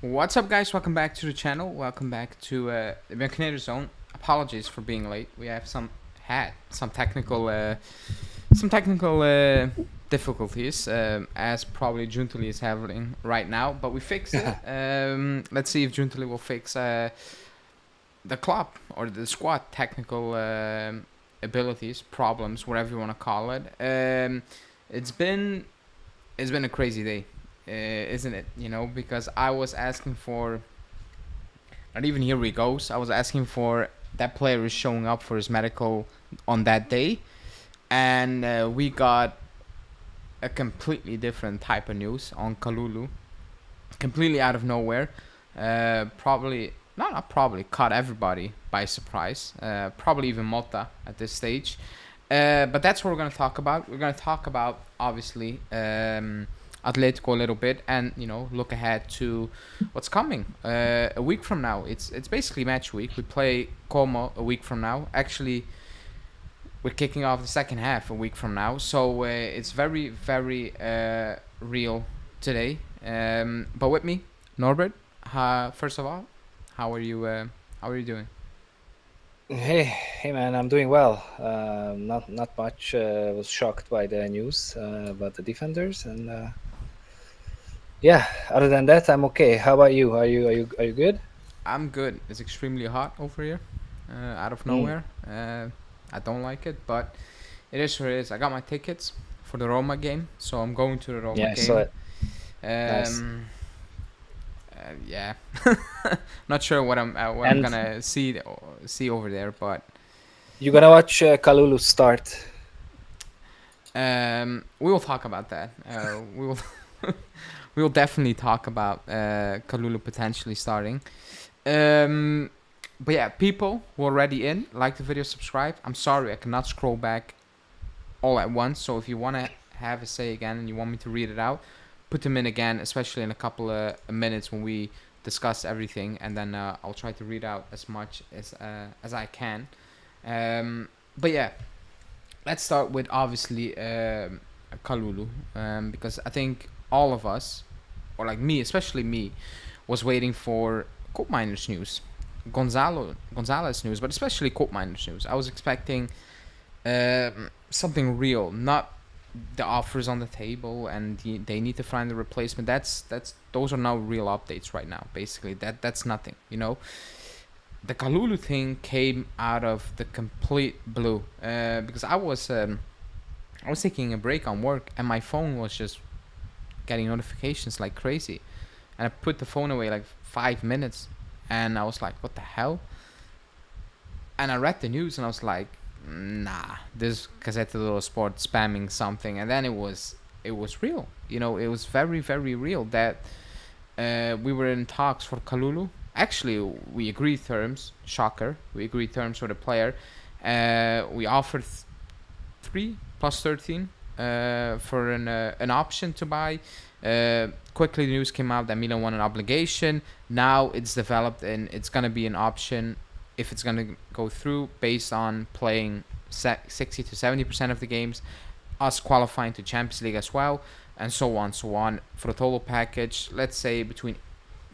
What's up, guys? Welcome back to the channel. Welcome back to the Bianconeri zone. Apologies for being late. We have some technical difficulties, as probably Giuntoli is having right now. But we fixed it. Let's see if Giuntoli will fix the club or the squad technical abilities, problems, whatever you want to call it. It's been a crazy day. Isn't it? Because I was asking for, not even here he goes, I was asking for that player is showing up for his medical on that day, and we got a completely different type of news on Kalulu, completely out of nowhere. Probably, not probably, caught everybody by surprise, probably even Mota at this stage. But that's what we're going to talk about. We're going to talk about, obviously, Atletico a little bit, and look ahead to what's coming a week from now. It's basically match week. We play Como a week from now. Actually, we're kicking off the second half a week from now, so it's very, very real today. But with me, Norbert. First of all, how are you doing? Hey man, I'm doing well. Not much. Was shocked by the news about the defenders, and yeah. Other than that, I'm okay. How about you? Are you good? I'm good. It's extremely hot over here, out of Mm. nowhere. I don't like it, but it is what it is. I got my tickets for the Roma game, so I'm going to the Roma Yeah, I saw game. it. Nice. Yeah, not sure what I'm And gonna see over there, but you gonna watch Kalulu start? we will talk about that. We will we will definitely talk about Kalulu potentially starting. But yeah, people who are already in, like the video, subscribe. I'm sorry I cannot scroll back all at once, so if you want to have a say again and you want me to read it out, put them in again, especially in a couple of minutes when we discuss everything, and then I'll try to read out as much as I can. But yeah, let's start with obviously Kalulu, because I think all of us, or like me, especially me, was waiting for Coop Miners news, Gonzalez news, but especially Coop Miners news. I was expecting something real, not the offers on the table and they need to find a replacement. Those are now real updates right now. Basically, that's nothing. The Kalulu thing came out of the complete blue, because I was taking a break on work and my phone was just getting notifications like crazy, and I put the phone away like 5 minutes, and I was like, what the hell? And I read the news and I was like, nah, this Gazzetta dello Sport spamming something, and then it was real. It was very, very real that we were in talks for Kalulu. Actually, we agreed terms. Shocker, we agreed terms for the player. We offered 3 plus 13 for an option to buy. Quickly, the news came out that Milan won an obligation. Now it's developed and it's gonna be an option if it's gonna go through, based on playing 60 to 70% of the games, us qualifying to Champions League as well, and so on, for the total package. Let's say between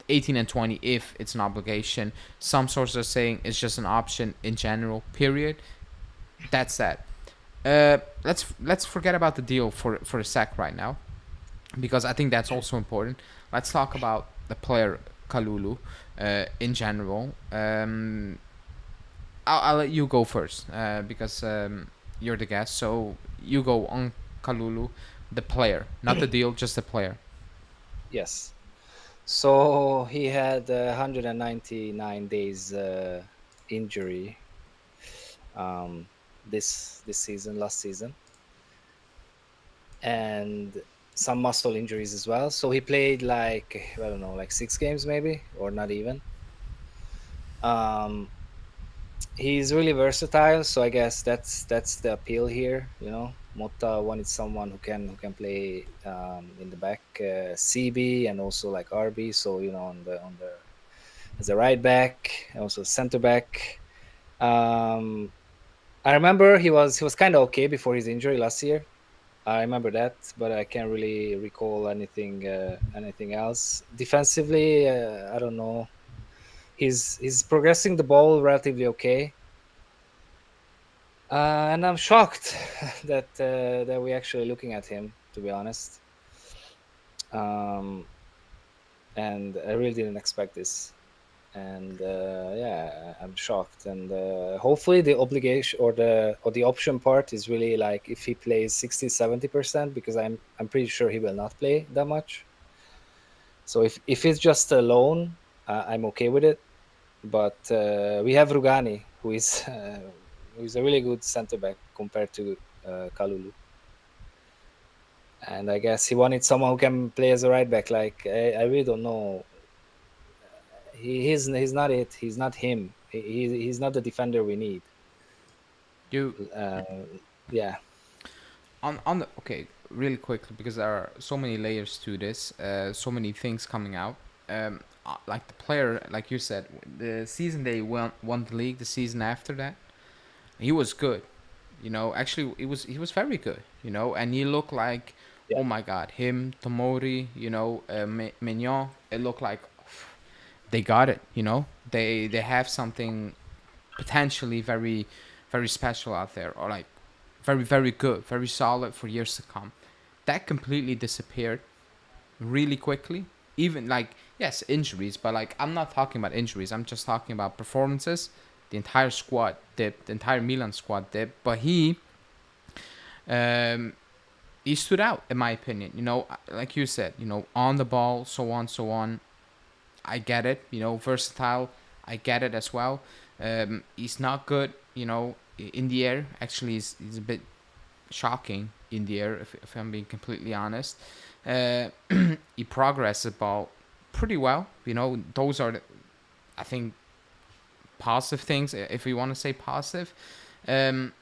18 and 20 if it's an obligation. Some sources are saying it's just an option in general, period. That's that. Let's forget about the deal for a sec right now, because I think that's also important. Let's talk about the player Kalulu in general. I'll let you go first, because you're the guest. So you go on Kalulu, the player, not the deal, just the player. Yes. So he had 199 days injury this season, last season, and some muscle injuries as well. So he played like, I don't know, like 6 games maybe, or not even. He's really versatile, so I guess that's the appeal here. Motta wanted someone who can play in the back, CB, and also like RB. So on the as a right back, also center back. I remember he was kind of okay before his injury last year. I remember that, but I can't really recall anything else. Defensively, I don't know. He's progressing the ball relatively okay, and I'm shocked that we're actually looking at him. To be honest, um, and I really didn't expect this. And yeah, I'm shocked. And hopefully the obligation or the option part is really like if he plays 60-70%, because I'm pretty sure he will not play that much. So if it's just a loan, I'm okay with it. But we have Rugani, who is a really good center back compared to Kalulu. And I guess he wanted someone who can play as a right back. Like I really don't know. He's not it. He's not him. He's not the defender we need. You Uh, yeah, on the okay, really quickly, because there are so many layers to this, so many things coming out. Like the player, like you said, the season they won the league. The season after that, he was good. Actually, he was very good. And he looked like, yeah, oh my God, him, Tomori, Mignon. It looked like they got it. They have something potentially very, very special out there, or like very, very good, very solid for years to come. That completely disappeared really quickly. Even like, yes, injuries, but like I'm not talking about injuries. I'm just talking about performances. The entire squad dipped. The entire Milan squad dipped. But um, he stood out in my opinion. Like you said, on the ball, so on, so on. I get it. Versatile. I get it as well. He's not good. In the air. Actually, he's a bit shocking in the air, if I'm being completely honest. Uh, he progressed the ball pretty well. Those are, I think, positive things, if we want to say positive. Um,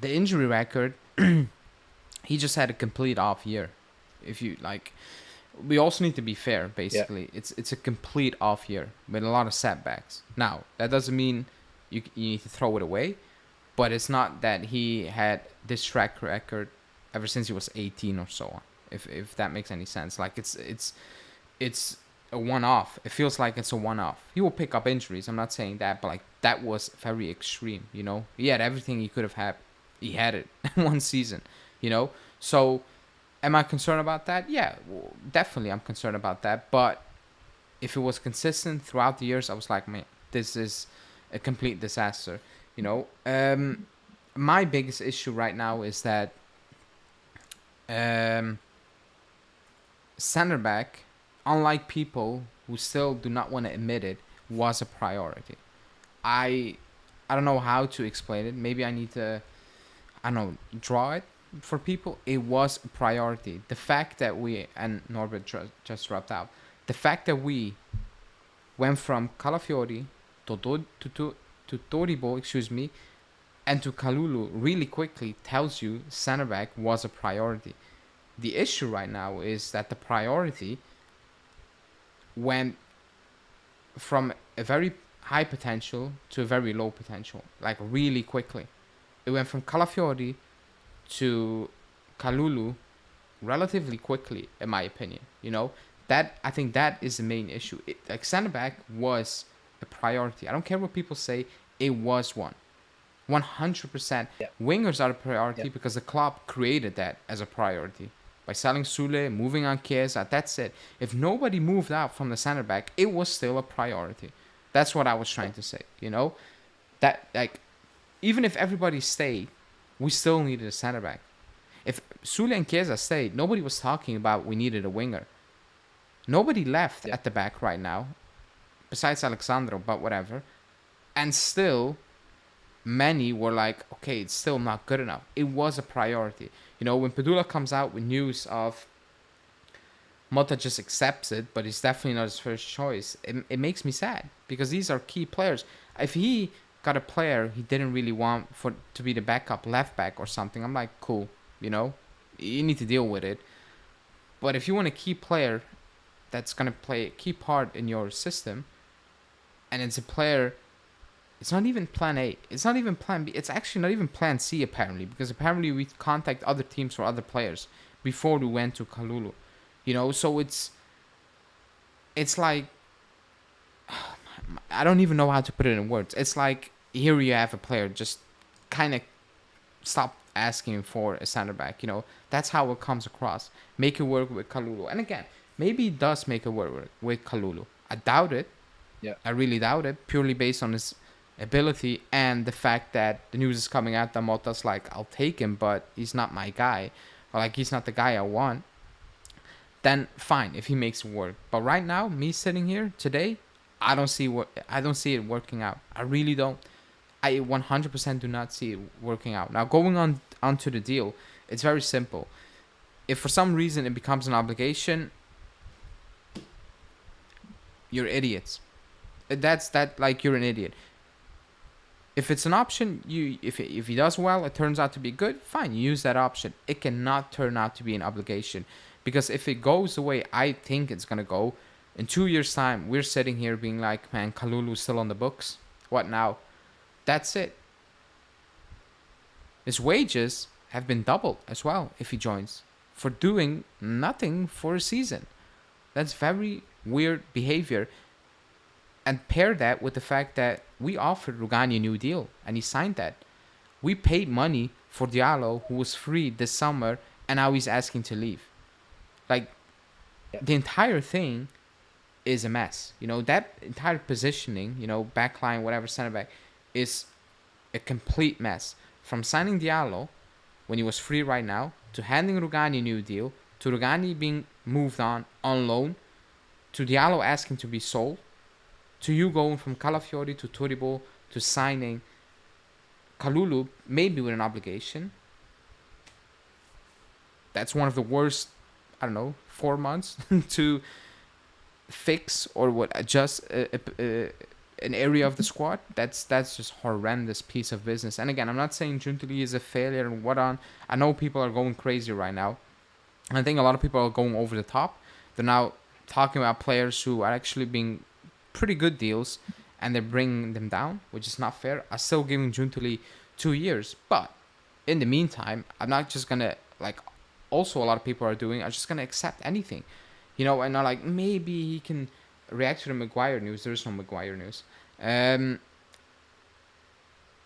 the injury record, he just had a complete off year. If you like, we also need to be fair. yeah, Basically, it's a complete off year with a lot of setbacks. Now that doesn't mean you need to throw it away, but it's not that he had this track record ever since he was 18 or so on. If that makes any sense, like it's a one-off. It feels like it's a one-off. He will pick up injuries. I'm not saying that, but like that was very extreme. He had everything he could have had. He had it in one season. So am I concerned about that? Yeah, definitely I'm concerned about that. But if it was consistent throughout the years, I was like, man, this is a complete disaster. My biggest issue right now is that um, center back, unlike people who still do not want to admit it, was a priority. I I don't know how to explain it. Maybe I need to, I don't know, draw it for people. It was a priority. The fact that we, and Norbert just dropped out, the fact that we went from Calafiori to Toribo, excuse me, and to Kalulu really quickly tells you center back was a priority. The issue right now is that the priority went from a very high potential to a very low potential, like really quickly. It went from Calafiori to Kalulu relatively quickly, in my opinion. That I think that is the main issue. Like center back was a priority. I don't care what people say. It was one. 100%. yeah, Wingers are a yeah, priority because the club created that as a priority by selling Sule, moving on Chiesa. That's it. If nobody moved out from the center back, it was still a priority. That's what I was yeah, trying to say. That like even if everybody stayed, we still needed a center back. If Sule and Chiesa stayed, nobody was talking about we needed a winger. Nobody left yeah, at the back right now, besides Alexandro, but whatever. And still, many were like, okay, it's still not good enough. It was a priority. When Padula comes out with news of Mota just accepts it, but he's definitely not his first choice, it makes me sad because these are key players. If he got a player he didn't really want for to be the backup left back or something, I'm like, cool, you need to deal with it. But if you want a key player that's going to play a key part in your system, and it's a player It's not even plan A. It's not even plan B. It's actually not even plan C, apparently, because apparently we contact other teams for other players before we went to Kalulu. So it's like, I don't even know how to put it in words. It's like, here you have a player, just kind of stop asking for a center back. That's how it comes across. Make it work with Kalulu. And again, maybe it does make it work with Kalulu. I doubt it. Yeah. I really doubt it, purely based on his ability and the fact that the news is coming out that Mota's like, I'll take him, but he's not my guy, or like he's not the guy I want. Then fine if he makes it work. But right now, me sitting here today, I don't see it working out. I really don't. I 100% do not see it working out. Now going on onto the deal, it's very simple. If for some reason it becomes an obligation, you're idiots. That's that, like, you're an idiot. If it's an option, if he does well, it turns out to be good, fine, you use that option. It cannot turn out to be an obligation, because if it goes the way I think it's gonna go, in 2 years' time, we're sitting here being like, man, Kalulu's still on the books. What now? That's it. His wages have been doubled as well if he joins, for doing nothing for a season. That's very weird behavior. And pair that with the fact that we offered Rugani a new deal and he signed that. We paid money for Diallo, who was free this summer, and now he's asking to leave. Like, the entire thing is a mess. That entire positioning, backline, whatever, center back, is a complete mess. From signing Diallo when he was free right now, to handing Rugani a new deal, to Rugani being moved on loan, to Diallo asking to be sold, to you going from Calafiori to Turibo, to signing Kalulu, maybe with an obligation. That's one of the worst, 4 months to fix or adjust an area of the squad. That's just horrendous piece of business. And again, I'm not saying Giuntoli is a failure and what on. I know people are going crazy right now. I think a lot of people are going over the top. They're now talking about players who are actually being pretty good deals, and they're bringing them down, which is not fair. I'm still giving Giuntoli 2 years, but in the meantime, I'm not just gonna, like, also a lot of people are doing, I'm just gonna accept anything, and not like, maybe he can react to the Maguire news. There is no Maguire news.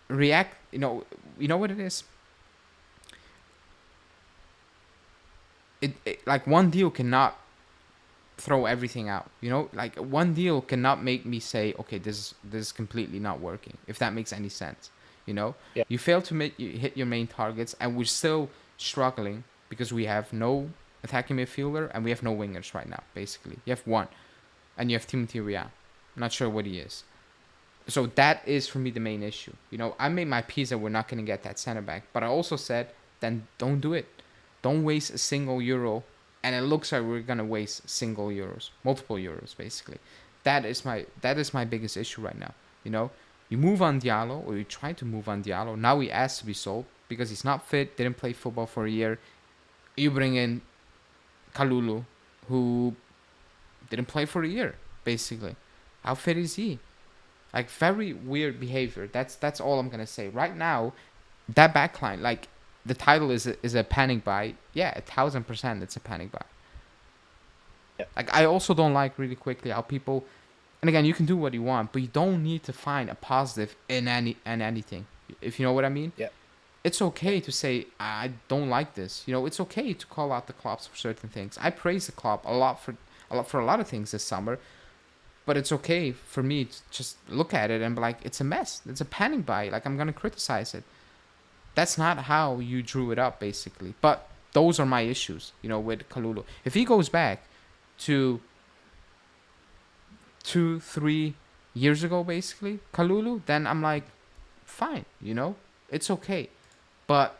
React, you know what it is. It like, one deal cannot throw everything out. Like, one deal cannot make me say, okay, this is completely not working, if that makes any sense. Yeah. You fail to hit your main targets, and we're still struggling because we have no attacking midfielder and we have no wingers right now. Basically, you have one, and you have Timothy Ria. I'm not sure what he is. So that is for me the main issue. I made my peace that we're not going to get that center back, but I also said, then don't do it. Don't waste a single euro. And it looks like we're gonna waste multiple euros, basically. That is my biggest issue right now. You move on Diallo, or you try to move on Diallo. Now he asked to be sold because he's not fit, didn't play football for a year. You bring in Kalulu, who didn't play for a year, basically. How fit is he? Like, very weird behavior. That's all I'm gonna say. Right now, that backline, like, the title is a panic buy. Yeah, 1,000% it's a panic buy. Yeah. Like, I also don't like, really quickly, how people, and again, you can do what you want, but you don't need to find a positive in anything. If you know what I mean? Yeah. It's okay to say, I don't like this. It's okay to call out the clubs for certain things. I praise the club a lot for a lot of things this summer, but it's okay for me to just look at it and be like, it's a mess. It's a panic buy. Like, I'm gonna criticize it. That's not how you drew it up, basically. But those are my issues, with Kalulu. If he goes back to 2-3 years ago, basically, Kalulu, then I'm like, fine, it's okay. But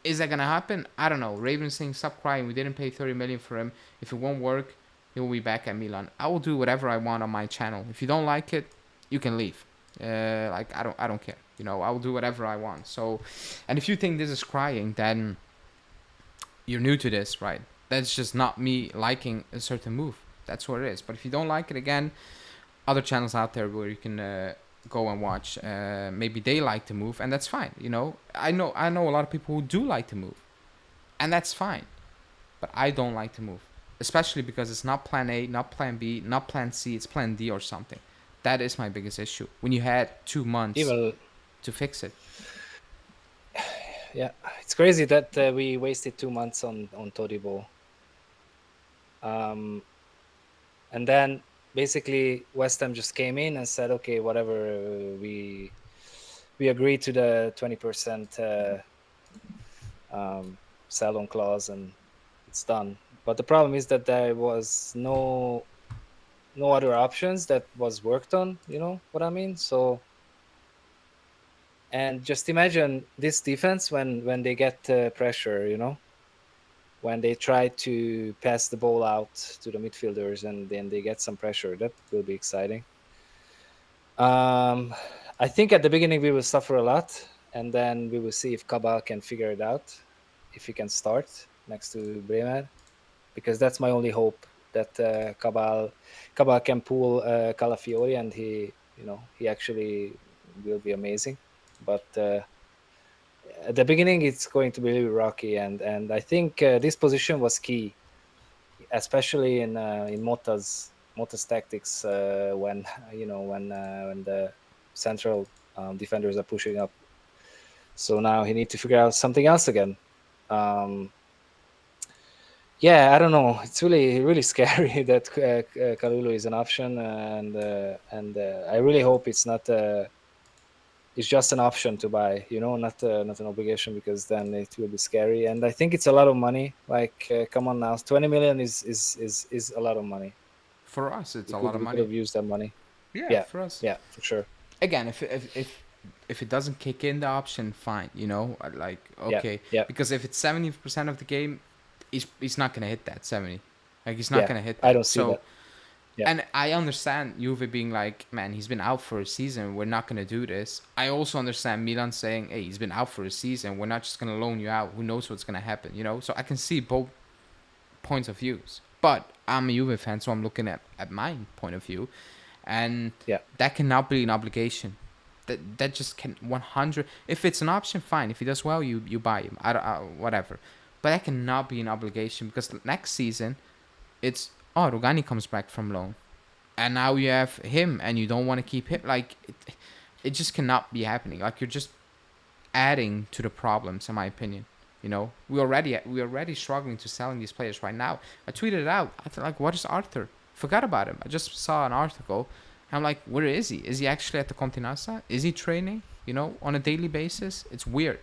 is that gonna happen? I don't know. Ravens saying, stop crying. We didn't pay 30 million for him. If it won't work, he will be back at Milan. I will do whatever I want on my channel. If you don't like it, you can leave. I don't care. I will do whatever I want. So, and if you think this is crying, then you're new to this, right? That's just not me liking a certain move. That's what it is. But if you don't like it, again, other channels out there where you can go and watch. Maybe they like to move, and that's fine. I know a lot of people who do like to move, and that's fine. But I don't like to move, especially because it's not Plan A, not Plan B, not Plan C. It's Plan D or something. That is my biggest issue. When you had 2 months Even to fix it. yeah, it's crazy that we wasted 2 months on Todibo. And then basically West Ham just came in and said, okay, whatever, we agreed to the 20% sell-on clause, and it's done. But the problem is that there was no other options that was worked on. You know what I mean? So, and just imagine this defense when they get pressure. When they try to pass the ball out to the midfielders and then they get some pressure, that will be exciting. I think at the beginning we will suffer a lot, and then we will see if Cabal can figure it out, if he can start next to Bremer, because that's my only hope, that Cabal can pull Calafiori, and he actually will be amazing. But at the beginning it's going to be really rocky, and I think this position was key, especially in Motta's tactics, when when the central defenders are pushing up. So now he needs to figure out something else again. Yeah, I don't know. It's really scary that Kalulu is an option, and I really hope it's not. It's just an option to buy, not an obligation, because then it will be scary. And I think it's a lot of money. Like, come on now, 20 million is a lot of money. For us, it's We a could lot of we could money. have used that money. Yeah, Yeah, for us. yeah, for sure. Again, if it doesn't kick in the option, fine. Like, Yeah, okay, yeah, because if it's 70% of the game, he's not gonna hit that 70. Like, he's not yeah. gonna hit I that. don't see So, that. Yeah, and I understand Juve being like, man, he's been out for a season. We're not gonna do this. I also understand Milan saying, hey, he's been out for a season. We're not just gonna loan you out. Who knows what's gonna happen? So I can see both points of views. But I'm a Juve fan, so I'm looking at my point of view, and yeah, that cannot be an obligation. That just can 100. If it's an option, fine. If he does well, you buy him. Whatever. But that cannot be an obligation, because next season, it's Rugani comes back from loan, and now you have him, and you don't want to keep him. Like, it just cannot be happening. Like, you're just adding to the problems, in my opinion. We're already struggling to selling these players right now. I tweeted it out. I thought, like, what is Arthur? Forgot about him. I just saw an article. And I'm like, where is he? Is he actually at the Continenza? Is he training? On a daily basis? It's weird.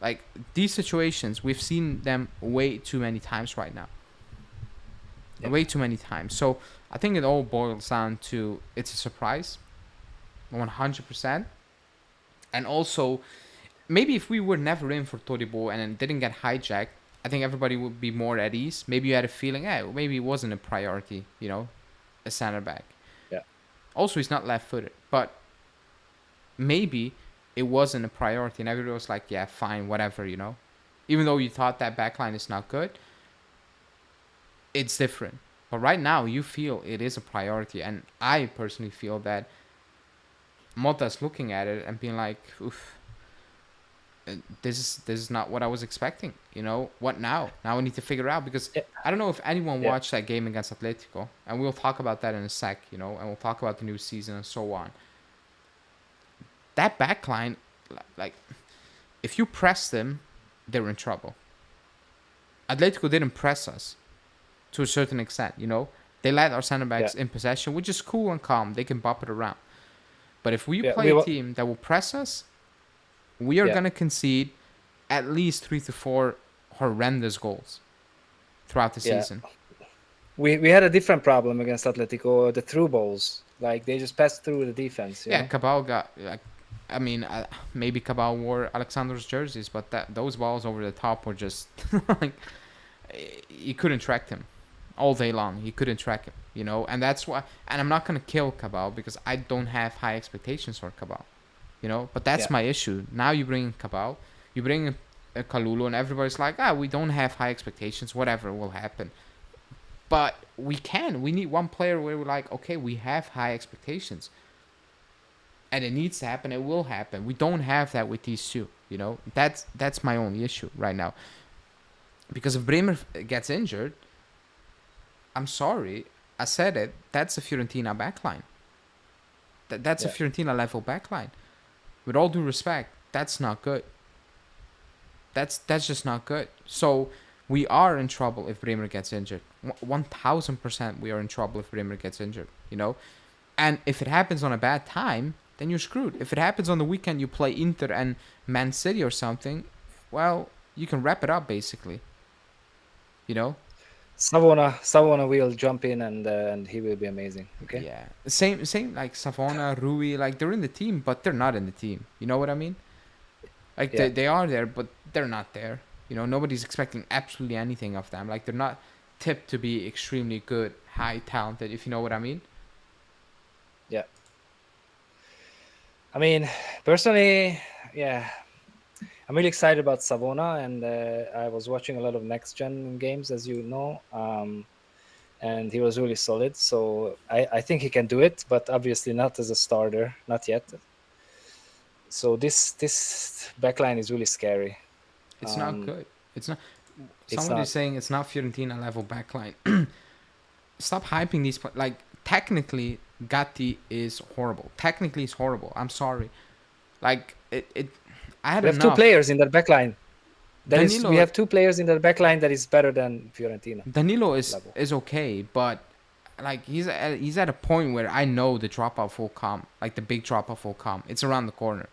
Like, these situations, we've seen them way too many times right now. yeah, Way too many times. So I think it all boils down to, it's a surprise, 100%. And also, maybe if we were never in for Toribo and it didn't get hijacked, I think everybody would be more at ease. Maybe you had a feeling, maybe it wasn't a priority, a center back. yeah, Also, he's not left-footed, but maybe it wasn't a priority, and everybody was like, yeah, fine, whatever, Even though you thought that backline is not good, it's different. But right now, you feel it is a priority, and I personally feel that Motta's looking at it and being like, oof, this is not what I was expecting. What now? Now I need to figure out, because yeah, I don't know if anyone yeah, watched that game against Atletico, and we'll talk about that in a sec, and we'll talk about the new season and so on. That backline, like, if you press them, they're in trouble. Atletico didn't press us to a certain extent, They let our center backs yeah, in possession, which is cool and calm. They can bop it around. But if we yeah. play a team that will press us, we are Yeah, going to concede at least 3 to 4 horrendous goals throughout the yeah. season. We had a different problem against Atletico. The through balls, like, they just passed through the defense. Yeah, Cabal got, like, I mean, maybe Cabal wore Alexander's jerseys, but those balls over the top were just like, you couldn't track him all day long. You couldn't track him, and that's why. And I'm not gonna kill Cabal, because I don't have high expectations for Cabal, But that's Yeah, my issue. Now you bring in Cabal, you bring in Kalulu, and everybody's like, we don't have high expectations. Whatever will happen. But we need one player where we're like, okay, we have high expectations. and it needs to happen. It will happen. We don't have that with these two. You know, that's my only issue right now. Because if Bremer gets injured, I'm sorry, I said it. That's a Fiorentina backline. That's a Yeah. Fiorentina level backline. With all due respect, that's not good. That's just not good. So we are in trouble if Bremer gets injured. 1,000% we are in trouble if Bremer gets injured. You know, and if it happens on a bad time, then you're screwed. If it happens on the weekend, you play Inter and Man City or something. Well, you can wrap it up basically. You know. Savona will jump in and he will be amazing. Okay. Yeah. Same like Savona, Rui, like they're in the team, but they're not in the team. You know what I mean? Like Yeah. they are there, but they're not there. You know, nobody's expecting absolutely anything of them. Like they're not tipped to be extremely good, high talented, if you know what I mean. Yeah. I mean, personally, yeah, I'm really excited about Savona, and I was watching a lot of next gen games, as you know, and he was really solid. So I think he can do it, but obviously not as a starter, not yet. So this backline is really scary. It's not good. It's not. It's Somebody's not. saying it's not Fiorentina level backline. Stop hyping these. Like technically, Gatti is horrible. Technically, he's horrible. I'm sorry. Like it. I had We have enough. two players in that backline. We Danilo have two players in that backline that is better than Fiorentina Danilo is level. is okay, but like he's at a point where I know the drop off will come. Like the big drop off will come. It's around the corner.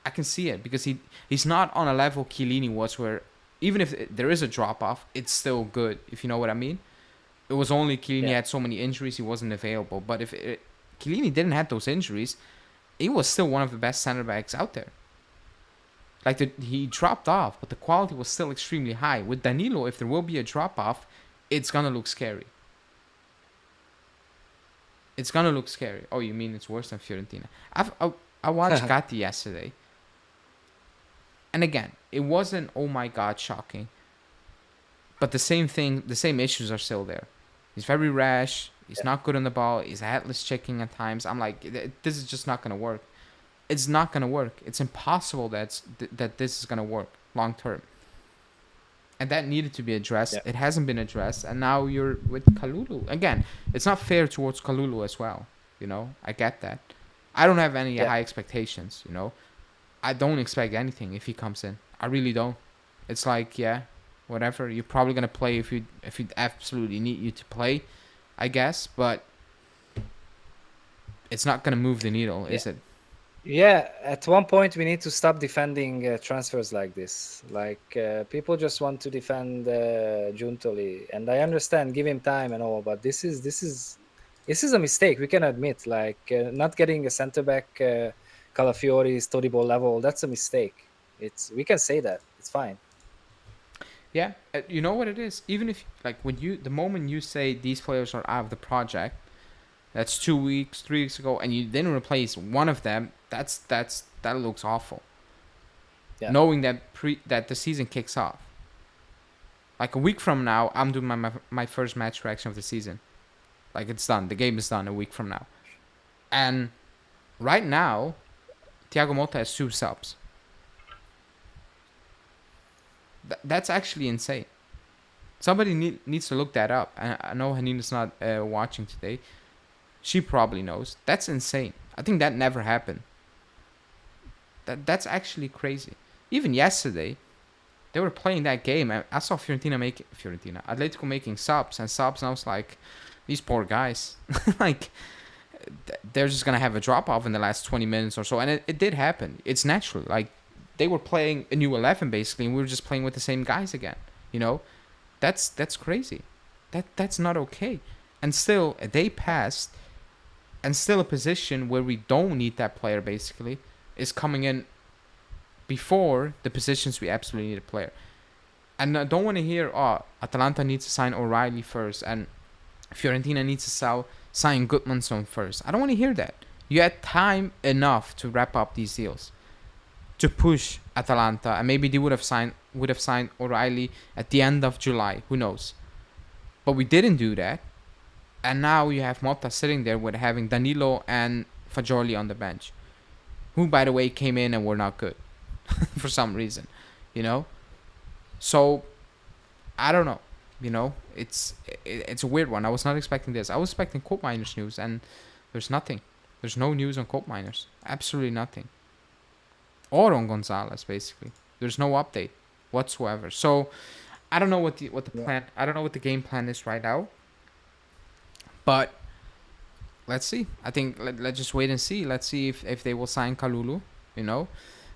I can see it because he's not on a level Chiellini was, where even if there is a drop off, it's still good. If you know what I mean. It was only Chiellini Yeah. had so many injuries, he wasn't available. But if Chiellini didn't have those injuries, he was still one of the best center backs out there. Like he dropped off, but the quality was still extremely high. With Danilo, if there will be a drop off, it's gonna look scary. It's gonna look scary. Oh, you mean it's worse than Fiorentina? I watched Gatti yesterday, and again, it wasn't oh my god shocking. But the same thing, the same issues are still there. He's very rash. He's Yeah. not good on the ball. He's headless checking at times. I'm like, this is just not gonna work. It's not gonna work. It's impossible that this is gonna work long term. And that needed to be addressed. Yeah. It hasn't been addressed, and now you're with Kalulu again. It's not fair towards Kalulu as well. You know, I get that. I don't have any Yeah. high expectations. You know, I don't expect anything if he comes in. I really don't. It's like, yeah, whatever. You're probably gonna play if you absolutely need you to play, I guess. But it's not gonna move the needle, is it? Yeah, at one point we need to stop defending transfers like this. Like people just want to defend Giuntoli, and I understand, give him time and all, but this is a mistake. We can admit, like not getting a center back Calafiori's Todibo level. That's a mistake. We can say that. It's fine. Yeah, you know what it is. Even if like the moment you say these players are out of the project, that's 2 weeks, 3 weeks ago, and you didn't replace one of them. That looks awful. Yeah. Knowing that the season kicks off. Like a week from now, I'm doing my first match reaction of the season. Like it's done. The game is done a week from now. And right now, Thiago Motta has 2 subs. That's actually insane. Somebody needs to look that up. And I know Hanina's not watching today. She probably knows. That's insane. I think that never happened. That's actually crazy. Even yesterday, they were playing that game. I saw Atletico making subs, and I was like, these poor guys, like they're just gonna have a drop off in the last 20 minutes or so, and it did happen. It's natural. Like they were playing a new 11 basically, and we were just playing with the same guys again. You know, that's crazy. That's not okay. And still, a day passed, and still a position where we don't need that player basically is coming in before the positions we absolutely need a player. And I don't want to hear, oh, Atalanta needs to sign O'Reilly first and Fiorentina needs to sign Gudmundsson first. I don't want to hear that. You had time enough to wrap up these deals, to push Atalanta, and maybe they would have signed O'Reilly at the end of July. Who knows? But we didn't do that, and now you have Motta sitting there with having Danilo and Fagioli on the bench. who, by the way, came in and were not good for some reason, you know. So I don't know, you know. It's a weird one. I was not expecting this. I was expecting Cope Miners news, and there's nothing. There's no news on Cope Miners. Absolutely nothing. Or on Gonzalez, basically. There's no update whatsoever. So I don't know what the Yeah. plan. I don't know what the game plan is right now. But let's see. I think let's just wait and see. Let's see if they will sign Kalulu, you know.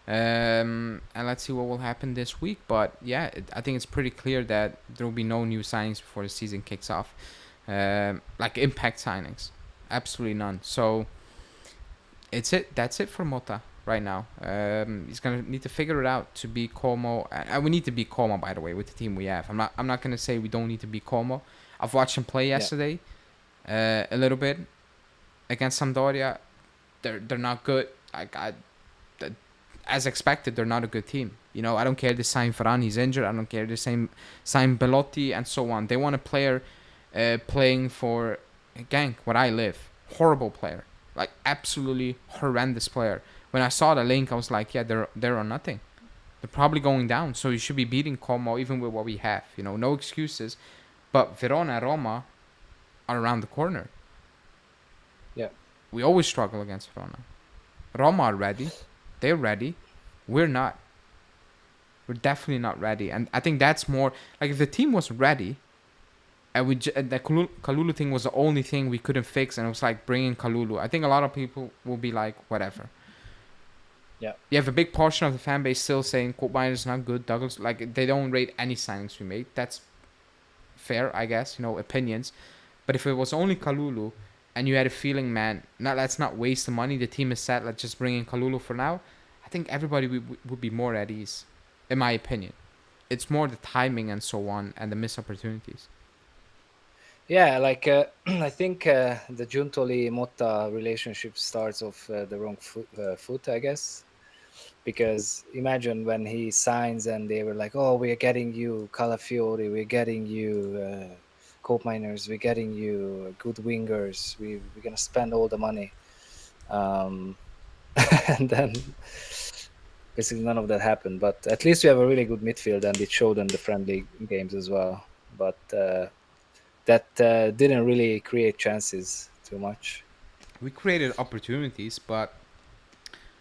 And let's see what will happen this week. But yeah, I think it's pretty clear that there will be no new signings before the season kicks off. Like impact signings. Absolutely none. So it's it. That's it for Mota right now. He's gonna need to figure it out to be Como. And we need to be Como, by the way, with the team we have. I'm not gonna say we don't need to be Como. I've watched him play Yeah. yesterday, a little bit against Sampdoria. They're not good. As expected, they're not a good team. You know, I don't care they sign Varane, he's injured. I don't care they sign Belotti and so on. They want a player playing for Genk, where I live. Horrible player, like absolutely horrendous player. When I saw the link, I was like, yeah, they're on nothing. They're probably going down. So you should be beating Como even with what we have. You know, no excuses. But Verona and Roma are around the corner. Yeah. We always struggle against Verona. Roma are ready. They're ready. We're not. We're definitely not ready. And I think that's more like if the team was ready, and the Kalulu thing was the only thing we couldn't fix, and it was like bringing Kalulu. I think a lot of people will be like, whatever. Yeah. You have a big portion of the fan base still saying Koopmeijer is not good. Douglas, like they don't rate any signings we made. That's fair, I guess. You know, opinions. But if it was only Kalulu, and you had a feeling, man, let's not waste the money. The team is set. Let's just bring in Kalulu for now. I think everybody would be more at ease, in my opinion. It's more the timing and so on, and the missed opportunities. Yeah, like I think the Giuntoli Motta relationship starts off the wrong foot, I guess. Because imagine when he signs and they were like, "Oh, we're getting you Calafiori, we're getting you Cope Miners, we're getting you good wingers, we're gonna spend all the money," um, and then basically none of that happened. But at least we have a really good midfield, and it showed in the friendly games as well. But that didn't really create chances too much. We created opportunities, but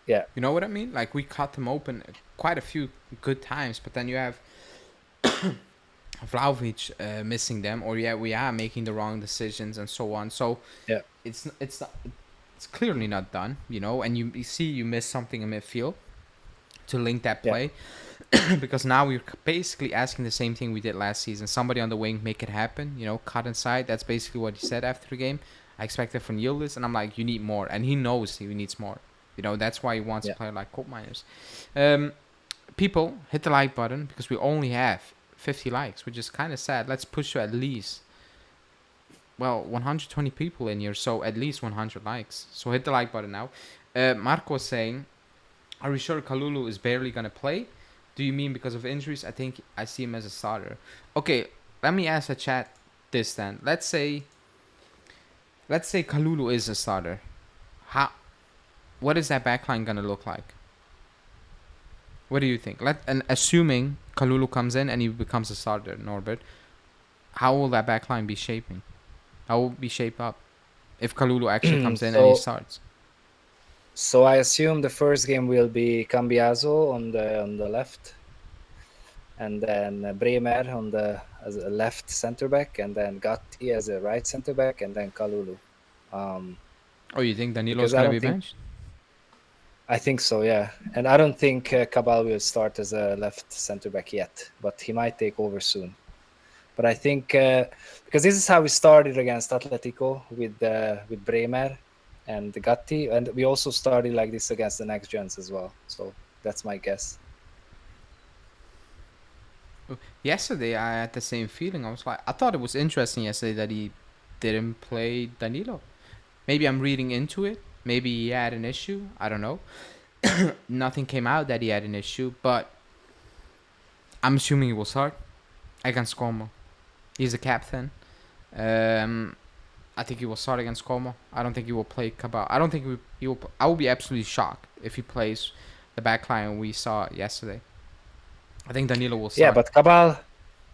Yeah, you know what I mean? Like we cut them open quite a few good times, but then you have Vlahovic missing them, or yeah, we are making the wrong decisions and so on. So yeah, it's clearly not done, you know. And you see you miss something in midfield to link that yeah, play, because now we're basically asking the same thing we did last season. Somebody on the wing, make it happen, you know, cut inside. That's basically what he said after the game. I expected from Yildiz, and I'm like, you need more, and he knows he needs more. You know, that's why he wants yeah. a player like Cope Miners. People, hit the like button because we only have 50 likes, which is kind of sad. Let's push to at least, well, 120 people in here, so at least 100 likes. So hit the like button now. Marco was saying, are we sure Kalulu is barely going to play? Do you mean because of injuries? I think I see him as a starter. Okay, let me ask the chat this then. Let's say Kalulu is a starter. What is that backline gonna look like? What do you think? And assuming Kalulu comes in and he becomes a starter, Norbert, how will that backline be shaping? How will it be shaped up if Kalulu actually comes in and he so starts? So I assume the first game will be Cambiaso on the left, and then Bremer as a left center back, and then Gatti as a right center back, and then Kalulu. Oh, you think Danilo's Because I gonna don't be think benched? I think so, yeah, and I don't think Cabal will start as a left center back yet, but he might take over soon. But I think because this is how we started against Atletico with Bremer and Gatti, and we also started like this against the next gens as well. So that's my guess. Yesterday, I had the same feeling. I thought it was interesting yesterday that he didn't play Danilo. Maybe I'm reading into it. Maybe he had an issue. I don't know. Nothing came out that he had an issue, but I'm assuming he will start against Como. He's a captain. I think he will start against Como. I don't think he will play Cabal. I don't think he will. I will be absolutely shocked if he plays the back line we saw yesterday. I think Danilo will Yeah, start. but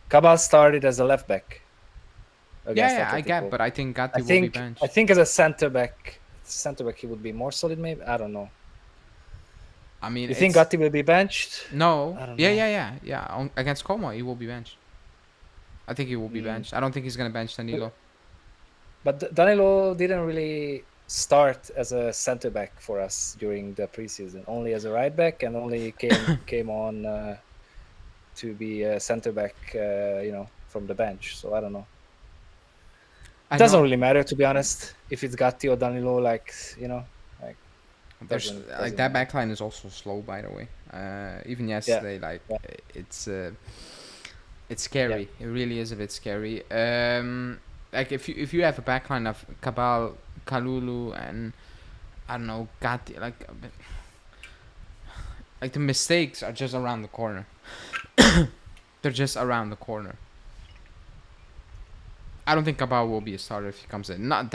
Cabal started as a left back Yeah, against yeah, I get, Atletico. but I think I Gatti will be think I benched. think as a center back he would be more solid. Maybe I don't know. I mean, You think it's Gatti will be benched? no. I don't Yeah, know. yeah, yeah, yeah. Against Como, he will be benched. I think he will be Mm. benched. I don't think he's gonna bench Danilo. But Danilo didn't really start as a center back for us during the preseason. Only as a right back, and only came on to be a center back. From the bench. So I don't know. It I doesn't know. really matter, to be honest, if it's Gatti or Danilo. Like There's like doesn't that matter. backline is also slow, by the way. Even Yeah, yesterday, like yeah, it's it's yeah. scary. It really is a bit scary. Like if you have a backline of Cabal, Kalulu, and I don't know Gatti, like the mistakes are just around the corner. They're just around the corner. I don't think Cabal will be a starter if he comes in. Not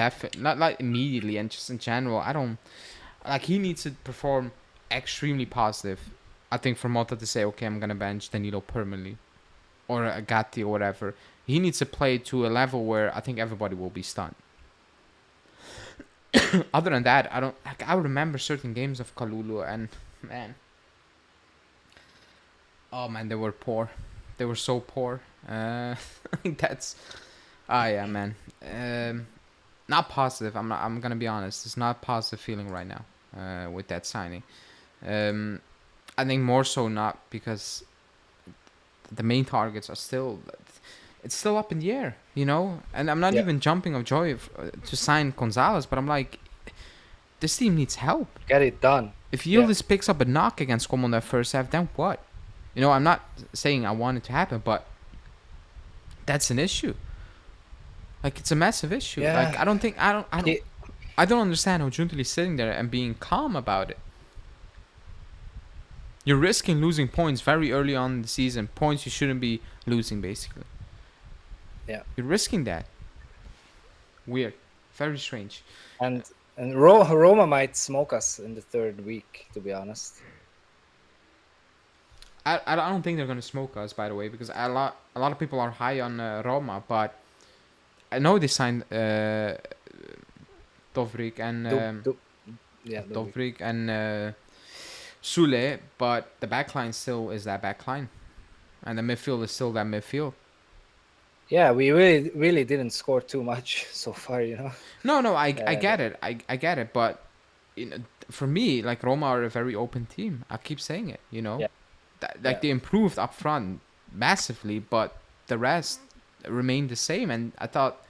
like immediately, and just in general. I don't like he needs to perform extremely positive. I think for Mota to say, okay, I'm gonna bench Danilo permanently, or a Gatti or whatever. He needs to play to a level where I think everybody will be stunned. Other than that, I don't. Like, I remember certain games of Kalulu, and man, oh man, they were poor. They were so poor. That's yeah, man. Not positive. I'm not. I'm gonna be honest. It's not a positive feeling right now. With that signing. Um, I think more so not because the main targets are still. It's still up in the air, you know. And I'm not Yeah. even jumping of joy to sign Gonzalez, but I'm like, this team needs help. Get it done. If Yeah, Yildiz picks up a knock against Como in that first half, then what? You know, I'm not saying I want it to happen, but that's an issue. Like it's a massive issue. Like yeah. I don't think He, I don't understand how Giuntoli is sitting there and being calm about it. You're risking losing points very early on in the season, points you shouldn't be losing, basically. yeah. You're risking that. Weird, very strange. And Roma might smoke us in the third week. To be honest. I don't think they're gonna smoke us, by the way, because a lot of people are high on Roma, but I know they signed Dovrik and Yeah. Dovrik and Sule, but the backline still is that backline, and the midfield is still that midfield. Yeah, we really didn't score too much so far. No, I Uh, get it, I get it, but you know, for me, like Roma are a very open team. I keep saying it, you know, yeah, like yeah, they improved up front massively, but the rest remained the same, and I thought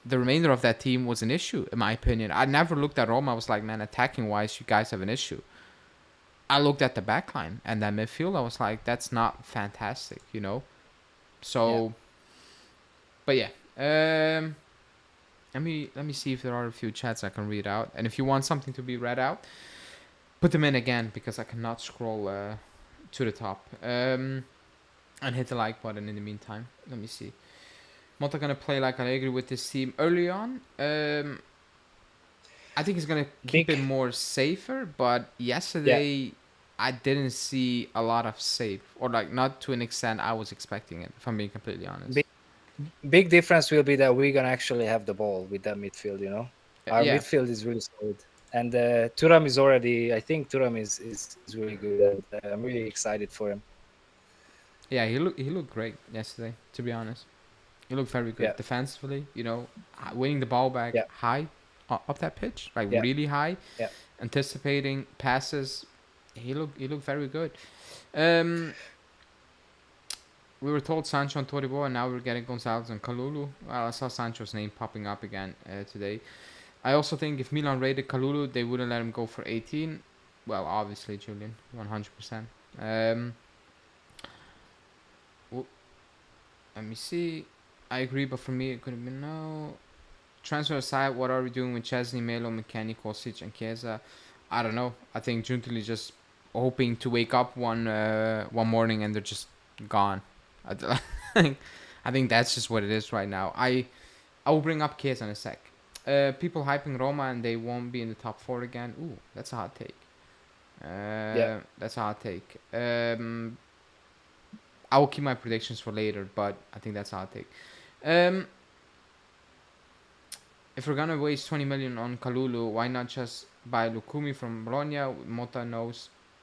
the remainder of that team was an issue, in my opinion. I never looked at Roma. I was like, man, attacking wise, you guys have an issue. I looked at the back line and that midfield. I was like, that's not fantastic, you know. yeah. So, but yeah. Let me see if there are a few chats I can read out. And if you want something to be read out, put them in again because I cannot scroll to the top. And hit the like button in the meantime. Let me see. Motta gonna play like Allegri with this team early on. I think he's gonna keep it Big, more safer, but yeah. yesterday I didn't see a lot of safe, or like not to an extent I was expecting it. If I'm being completely honest. Big, big difference will be that we're gonna actually have the ball with that midfield. Our Yeah, midfield is really solid, and Thuram is already. I think Thuram is really good, and I'm really excited for him. yeah, he looked great yesterday. To be honest, he looked very Yeah, good defensively. You know, winning the ball back yeah, high up that pitch, like yeah, really high, yeah. anticipating passes. He looked very good. Um, we were told Sancho and Toribo, and now we're getting Gonzalez and Kalulu. Well, I saw Sancho's name popping up again today. I also think if Milan raided Kalulu, they wouldn't let him go for 18. Well, obviously, Julian, 100%. Let me see. I agree, but for me, it could have been no. Transfer aside, what are we doing with Chesney, Melo, McKennie, Kostic, and Chiesa? I don't know. I think Giuntoli just hoping to wake up one morning and they're just gone. I think that's just what it is right now. I will bring up Chiesa in a sec. People hyping Roma and they won't be in the top four again. Ooh, that's a hot take. Yeah. That's a hot take. I will keep my predictions for later, but I think that's a hot take. Um, if we're gonna waste 20 million on Kalulu, why not just buy Lukumi from Bologna?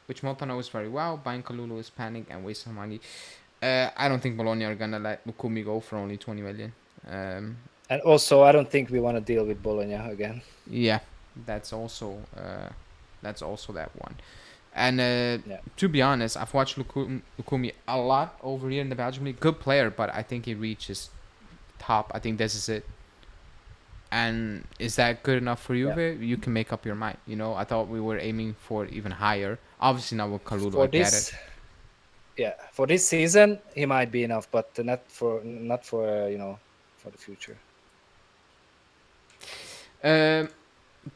Which Mota knows very well. Buying Kalulu is panic and wasting money. I don't think Bologna are gonna let Lukumi go for only 20 million. Um, And also, I don't think we want to deal with Bologna again. yeah, that's also that one. And Yeah. to be honest, I've watched Lukumi a lot over here in the Belgium league. Good player, but I think he reaches top. I think this is it. And is that good enough for Yeah. Juve? You can make up your mind. I thought we were aiming for even higher. Obviously not with Kalulu, I For get it. this, yeah, for this season, he might be enough, but not for for the future.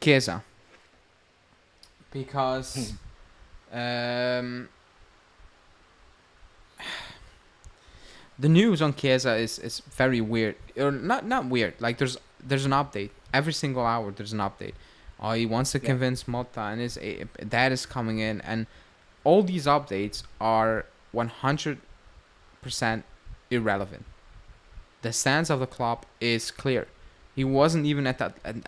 Chiesa. Because um, the news on Chiesa is very weird. Or not weird. Like there's an update. Every single hour there's an update. Oh, he wants to Yeah. convince Motta and that is coming in, and all these updates are 100% irrelevant. The stance of the club is clear. He wasn't even at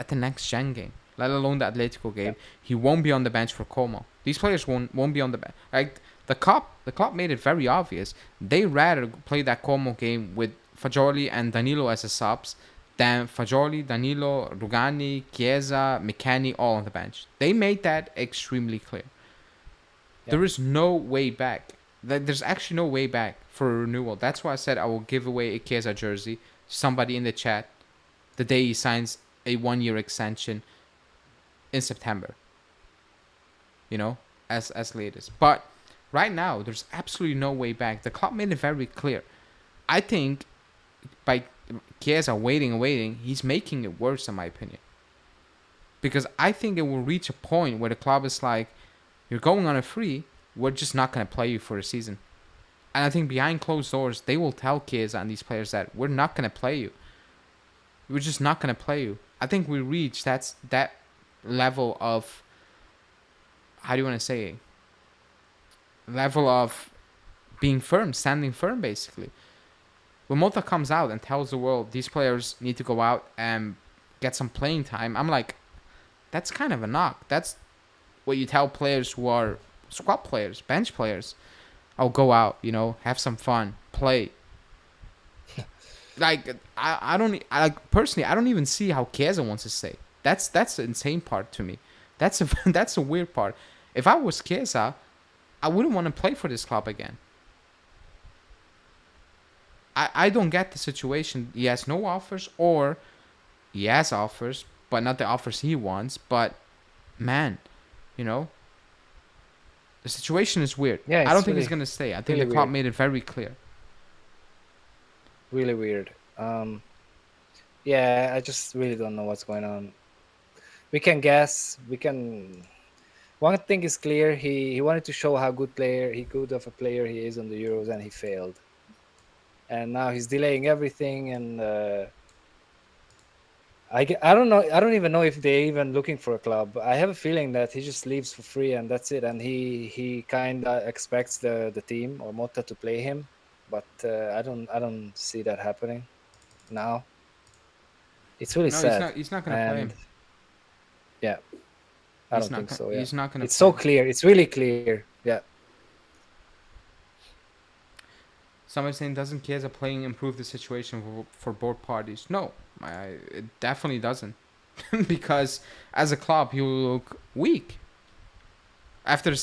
the next gen game, let alone the Atletico game. Yeah. He won't be on the bench for Como. These players won't be on the bench. Like the club made it very obvious. They rather play that Como game with Fagioli and Danilo as a subs than Fagioli, Danilo, Rugani, Chiesa, McKennie all on the bench. They made that extremely clear. Yeah. There is no way back. There's actually no way back for a renewal. That's why I said I will give away a Chiesa jersey to somebody in the chat the day he signs a 1-year extension in September. As latest. But right now, there's absolutely no way back. The club made it very clear. I think by Chiesa waiting, he's making it worse, in my opinion. Because I think it will reach a point where the club is like, you're going on a free, we're just not going to play you for a season. And I think behind closed doors, they will tell Chiesa and these players that we're not going to play you. We're just not going to play you. I think we reached that level of, how do you want to say it? Level of being firm, standing firm, basically. When Mota comes out and tells the world these players need to go out and get some playing time, I'm like, that's kind of a knock. That's what you tell players who are squad players, bench players. I'll go out, have some fun, play. Like personally, I don't even see how Chiesa wants to stay. That's the insane part to me. That's a weird part. If I was Chiesa, I wouldn't want to play for this club again. I don't get the situation. He has no offers, or he has offers, but not the offers he wants. But man, the situation is weird. Yeah, I don't think he's gonna stay. I think really the club weird. made it very clear. Really weird. Yeah, I just really don't know what's going on. We can guess. One thing is clear. He wanted to show how good of a player he is on the Euros, and he failed. And now he's delaying everything, and I don't know. I don't even know if they're even looking for a club. I have a feeling that he just leaves for free and that's it. And he kind of expects the team or Motta to play him, but I don't see that happening now. It's really sad. He's not gonna play him. Yeah, I don't think so. Yeah, He's not gonna. It's so clear. It's really clear. Yeah. Somebody saying, doesn't Chiesa playing improve the situation for both parties? No, it definitely doesn't. Because as a club, you will look weak. After the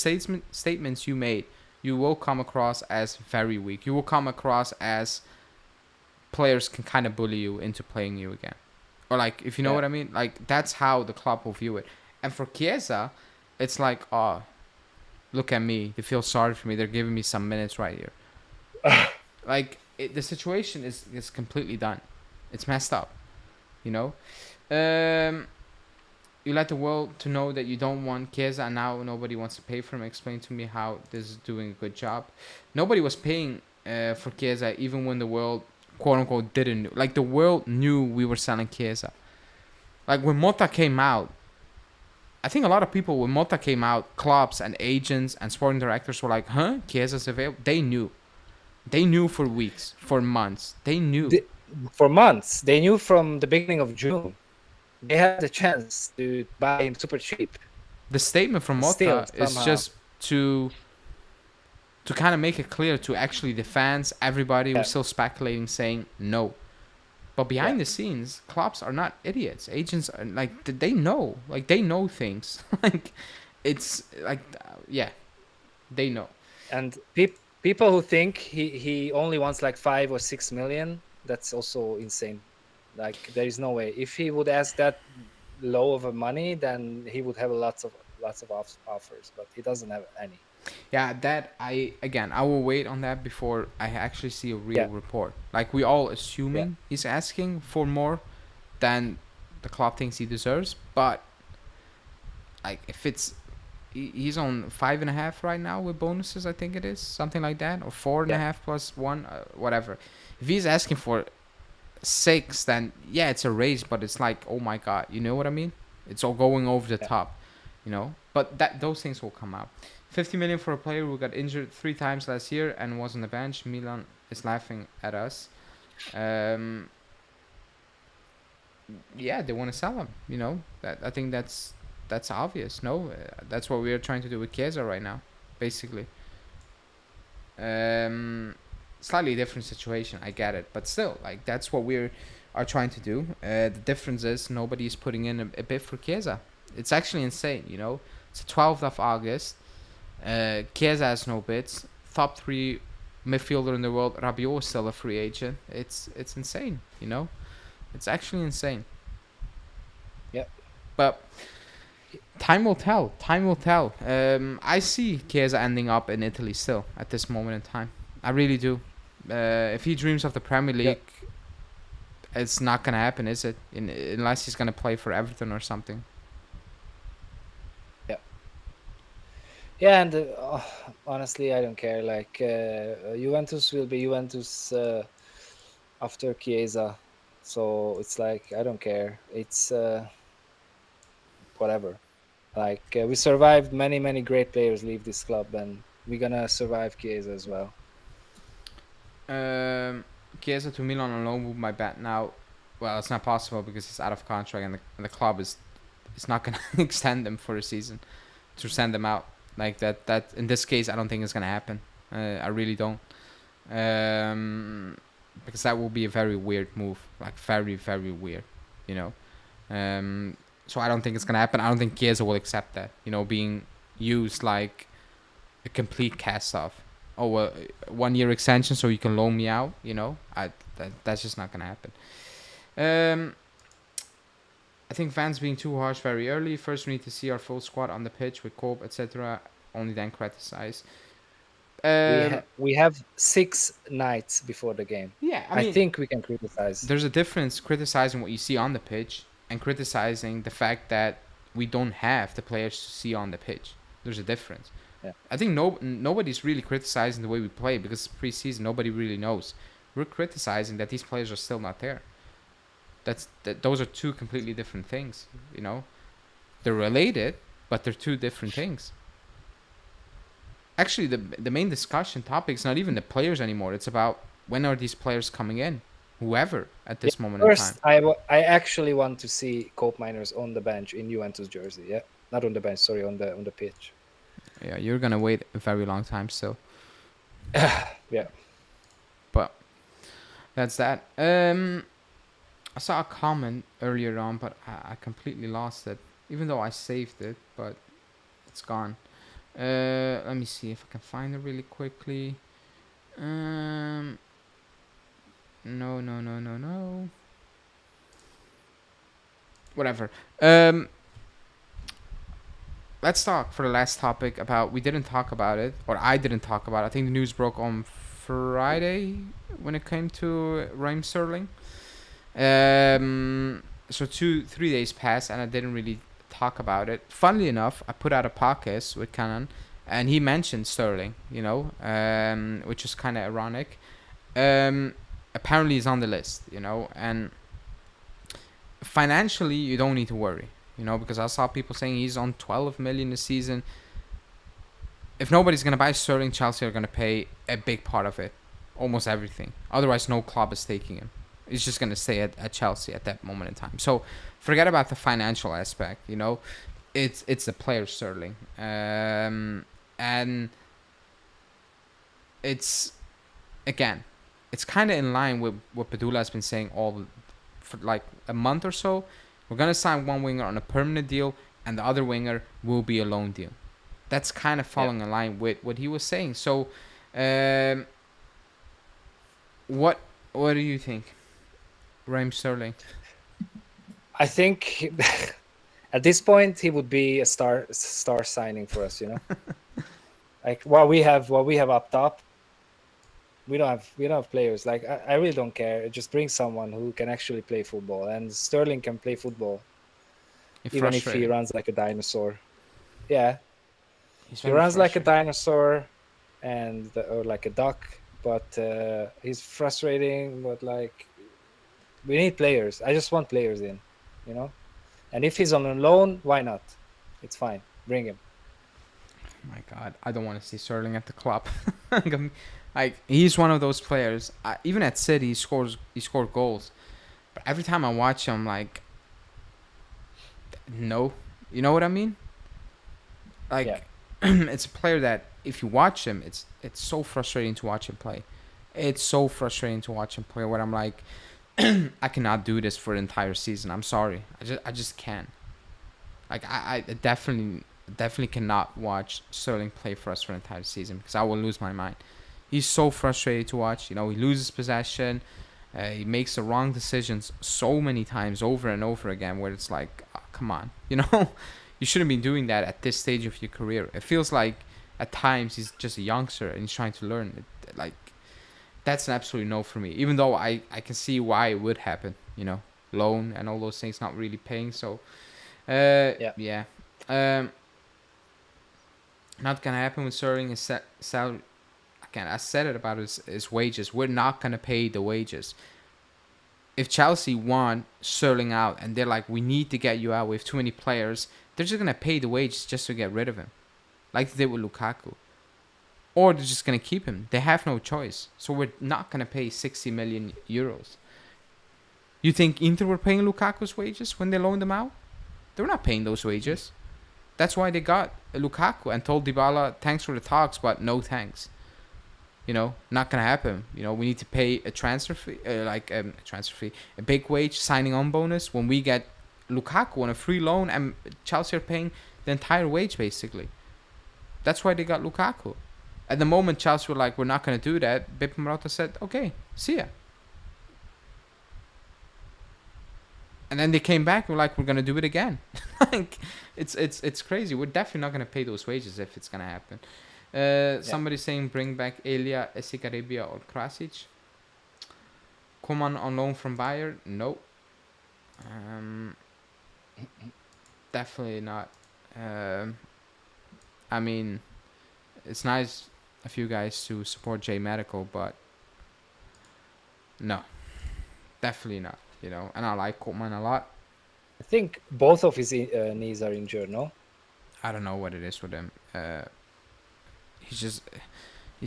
statements you made, you will come across as very weak. You will come across as players can kind of bully you into playing you again. Or like, if you know what I mean? Like, that's how the club will view it. And for Chiesa, it's like, oh, look at me. They feel sorry for me. They're giving me some minutes right here. Like, the situation is completely done. It's messed up, You let the world to know that you don't want Chiesa, and now nobody wants to pay for him. Explain to me how this is doing a good job. Nobody was paying for Chiesa, even when the world, quote unquote, didn't know. Like, the world knew we were selling Chiesa. Like when Mota came out, I think a lot of people when Mota came out, clubs and agents and sporting directors were like, "Huh, Chiesa's available." They knew. They knew for weeks, for months. They knew. For months. They knew from the beginning of June. They had the chance to buy him super cheap. The statement from Still, Mota is somehow. just to kind of make it clear to actually the fans, everybody was still speculating, saying no. But behind the scenes, clubs are not idiots. Agents are like they know, like they know things. Like it's like they know. And people who think he only wants like 5 or 6 million, that's also insane. Like there is no way. If he would ask that low of a money, then he would have lots of offers, but he doesn't have any. Yeah, that I will wait on that before I actually see a real Yeah, report. Like we all yeah, assuming he's asking for more than the club thinks he deserves, but like if it's he's on 5.5 right now with bonuses, I think it is something like that, or four and a yeah, half plus one, whatever. If he's asking for 6, then yeah, it's a raise, but it's like, oh my god, you know what I mean? It's all going over the yeah. top, you know. But that those things will come out. 50 million for a player who got injured 3 times last year and was on the bench. Milan is laughing at us. Yeah, they want to sell him. You know, that I think that's obvious. No, that's what we are trying to do with Chiesa right now, basically. Slightly different situation, I get it, but still, like that's what we are trying to do. The difference is nobody is putting in a bid for Chiesa. It's actually insane, you know. It's the 12th of August. Chiesa has no bids. Top 3 midfielder in the world. Rabiot is still a free agent. It's insane, you know. It's actually insane. Yeah. But time will tell. Time will tell. I see Chiesa ending up in Italy still at this moment in time. I really do. If he dreams of the Premier League, it's not gonna happen, is it? Unless he's gonna play for Everton or something. Yeah. Yeah, and honestly, I don't care. Like Juventus will be Juventus after Chiesa, so it's like I don't care. It's whatever. Like we survived many great players leave this club, and we're gonna survive Chiesa as well. Chiesa to Milan on loan would my bet now. Well, it's not possible because he's out of contract and the club is not gonna extend him for a season to send him out like that. That in this case, I don't think it's gonna happen. I really don't. Because that will be a very weird move, like very weird, you know. So I don't think it's gonna happen. I don't think Chiesa will accept that, you know, being used like a complete cast off. Oh, 1 year extension so you can loan me out, you know. That's just not gonna happen. I think fans being too harsh very early. First, we need to see our full squad on the pitch with Cope, etc. Only then criticize. We have 6 nights before the game. Yeah, I I mean, think we can criticize. there's a difference criticizing what you see on the pitch and criticizing the fact that we don't have the players to see on the pitch. There's a difference. Yeah. I think nobody's really criticizing the way we play because preseason nobody really knows. We're criticizing that these players are still not there. Those are two completely different things, you know. They're related, but they're two different things. Actually, the main discussion topic is not even the players anymore. It's about when are these players coming in, whoever at this moment in time. First, I actually want to see Cope Miners on the bench in Juventus jersey. Yeah, not on the bench. Sorry, on the pitch. Yeah, you're gonna wait a very long time still. Yeah. But that's that. I saw a comment earlier on, but I completely lost it. Even though I saved it, but it's gone. Let me see if I can find it really quickly. No. Whatever. Let's talk for the last topic about. We didn't talk about it, or I didn't talk about it. I think the news broke on Friday when it came to Raheem Sterling. So 3 days passed and I didn't really talk about it. Funnily enough, I put out a podcast with Canon and he mentioned Sterling, you know, which is kind of ironic. Apparently he's on the list, you know, and financially, you don't need to worry, because I saw people saying he's on 12 million a season. If nobody's gonna buy Sterling, Chelsea are gonna pay a big part of it, almost everything. Otherwise, no club is taking him. He's just gonna stay at Chelsea at that moment in time. So forget about the financial aspect. It's the player Sterling, and it's again, it's kind of in line with what Padula has been saying for like a month or so. We're gonna sign one winger on a permanent deal, and the other winger will be a loan deal. That's kind of falling in line with what he was saying. So, what do you think, Raheem Sterling? I think at this point he would be a star signing for us. Like what we have up top, we don't have players. Like I really don't care. Just bring someone who can actually play football, and Sterling can play football, even if he runs like a dinosaur. Yeah. He runs like a dinosaur or like a duck, but he's frustrating. But like, we need players. I just want players in, And if he's on a loan, why not? It's fine. Bring him. Oh my God, I don't want to see Sterling at the club. Like, he's one of those players. Even at City, he scored goals, but every time I watch him, like, no, you know what I mean? Like. Yeah. It's a player that if you watch him, it's so frustrating to watch him play. It's so frustrating to watch him play where I'm like, I cannot do this for the entire season. I'm sorry. I just can't. Like I definitely cannot watch Sterling play for us for the entire season because I will lose my mind. He's so frustrating to watch. He loses possession. He makes the wrong decisions so many times over and over again where it's like, oh, come on, You shouldn't be doing that at this stage of your career. It feels like at times he's just a youngster and he's trying to learn. Like, that's an absolute no for me. Even though I can see why it would happen, loan and all those things not really paying. So, yeah. Not gonna happen with Sterling is salary. Again, I said it about his wages. We're not gonna pay the wages. If Chelsea want Sterling out and they're like, we need to get you out, we have too many players, they're just going to pay the wages just to get rid of him. Like they did with Lukaku. Or they're just going to keep him. They have no choice. So we're not going to pay 60 million euros. You think Inter were paying Lukaku's wages when they loaned him out? They were not paying those wages. That's why they got Lukaku and told Dybala, thanks for the talks, but no thanks. Not gonna happen. We need to pay a transfer fee, a big wage signing on bonus when we get Lukaku on a free loan, and Chelsea are paying the entire wage basically. That's why they got Lukaku. At the moment, Chelsea were like, we're not gonna do that. Bip Marotta said, okay, see ya. And then they came back. We're like, we're gonna do it again. Like, it's crazy. We're definitely not gonna pay those wages if it's gonna happen. Somebody saying bring back Elia, Esikaribia or Krasic. Koeman on loan from Bayern? No. Definitely not. I mean, it's nice of you guys to support J Medical, but no, definitely not. And I like Koeman a lot. I think both of his knees are injured. No, I don't know what it is with him. He's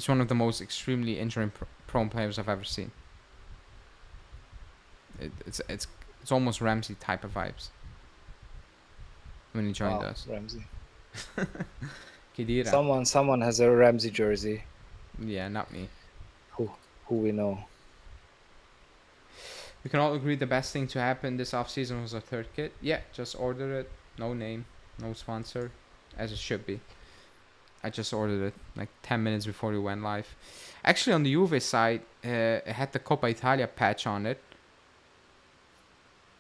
one of the most extremely injury prone players I've ever seen. It's almost Ramsey type of vibes when he joined us. Ramsey. Khedira. Someone has a Ramsey jersey. Yeah, not me. Who we know. We can all agree the best thing to happen this offseason was a third kit. Yeah, just order it. No name, no sponsor, as it should be. I just ordered it like 10 minutes before we went live. Actually, on the Juve side, it had the Coppa Italia patch on it.